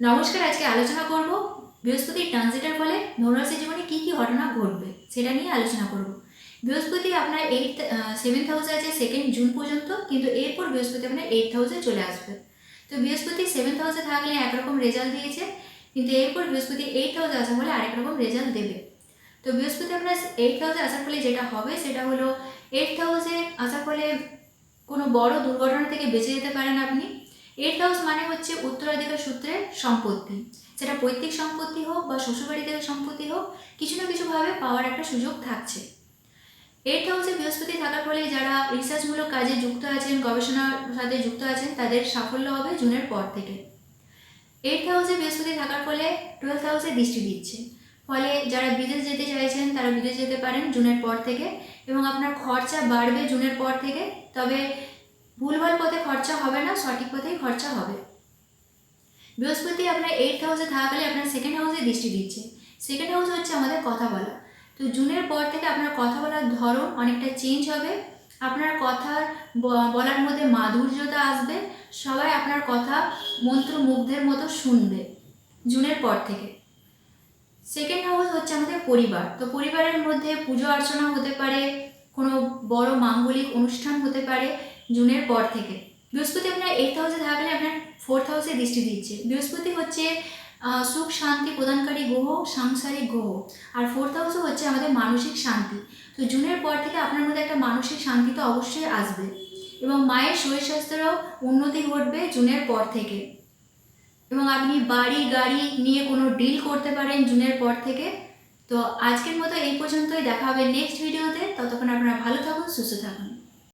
নমস্কার। আজকে আলোচনা করব বৃহস্পতির ট্রানজিটের ফলে ধনুরাশির জীবনে কি কি ঘটনা ঘটবে সেটা নিয়ে আলোচনা করব। বৃহস্পতি আপনার 7th হাউসে আছে 2nd জুন পর্যন্ত, কিন্তু এরপর বৃহস্পতি আপনার 8th হাউসে চলে আসবে। তো বৃহস্পতি 7th হাউসে থাকলে একরকম রেজাল্ট দিয়েছে, কিন্তু এরপর বৃহস্পতি 8th হাউসে আসার ফলে আরেক রকম রেজাল্ট দেবে। তো বৃহস্পতি আপনার 8th হাউসে আসার ফলে যেটা হবে সেটা হলো 8th হাউসে আসার ফলে কোনো বড় দুর্ঘটনা থেকে বেঁচে যেতে পারেন আপনি। 8th হাউস মানে হচ্ছে উত্তরাধিকার সূত্রে সম্পত্তি, সেটা পৈতৃক সম্পত্তি হোক বা শ্বশুরবাড়ি থেকে সম্পত্তি হোক, কিছু না কিছুভাবে পাওয়ার একটা সুযোগ থাকছে। 8th হাউসে বৃহস্পতি থাকার ফলে যারা রিসার্চমূলক কাজে যুক্ত আছেন, গবেষণার সাথে যুক্ত আছেন, তাদের সাফল্য হবে জুনের পর থেকে। 8th হাউসে বৃহস্পতি থাকার ফলে 12th হাউসে দৃষ্টি দিচ্ছে, ফলে যারা বিদেশ যেতে চাইছেন তারা বিদেশ যেতে পারেন জুনের পর থেকে, এবং আপনার খরচা বাড়বে জুনের পর থেকে। তবে ভুলভাল পথে খরচা হবে না, সঠিক পথেই খরচা হবে। বৃহস্পতি আপনার 8th হাউসে থাকাকালে আপনার 2nd হাউসে দৃষ্টি দিচ্ছে। 2nd হাউস হচ্ছে আমাদের কথা বলা। তো জুনের পর থেকে আপনার কথা বলার ধরন অনেকটা চেঞ্জ হবে। আপনার কথার বলার মধ্যে মাধুর্যতা আসবে, সবাই আপনার কথা মন্ত্রমুগ্ধের মতো শুনবে জুনের পর থেকে। 2nd হাউস হচ্ছে আমাদের পরিবার। তো পরিবারের মধ্যে পুজো অর্চনা হতে পারে, কোনো বড় মাঙ্গলিক অনুষ্ঠান হতে পারে জুনের পর থেকে। বৃহস্পতি আপনার 8th হাউসে থাকলে আপনার 4th হাউসে দৃষ্টি দিচ্ছে। বৃহস্পতি হচ্ছে সুখ শান্তি প্রদানকারী গ্রহ, সাংসারিক গ্রহ। আর 4th হাউসও হচ্ছে আমাদের মানসিক শান্তি। তো জুনের পর থেকে আপনার মধ্যে একটা মানসিক শান্তি তো অবশ্যই আসবে, এবং মায়ের শরীর স্বাস্থ্যেরও উন্নতি ঘটবে জুনের পর থেকে, এবং আপনি বাড়ি গাড়ি নিয়ে কোনো ডিল করতে পারেন জুনের পর থেকে। তো আজকের মতো এই পর্যন্তই, দেখা হবে নেক্সট ভিডিওতে। ততক্ষণ আপনারা ভালো থাকুন, সুস্থ থাকুন।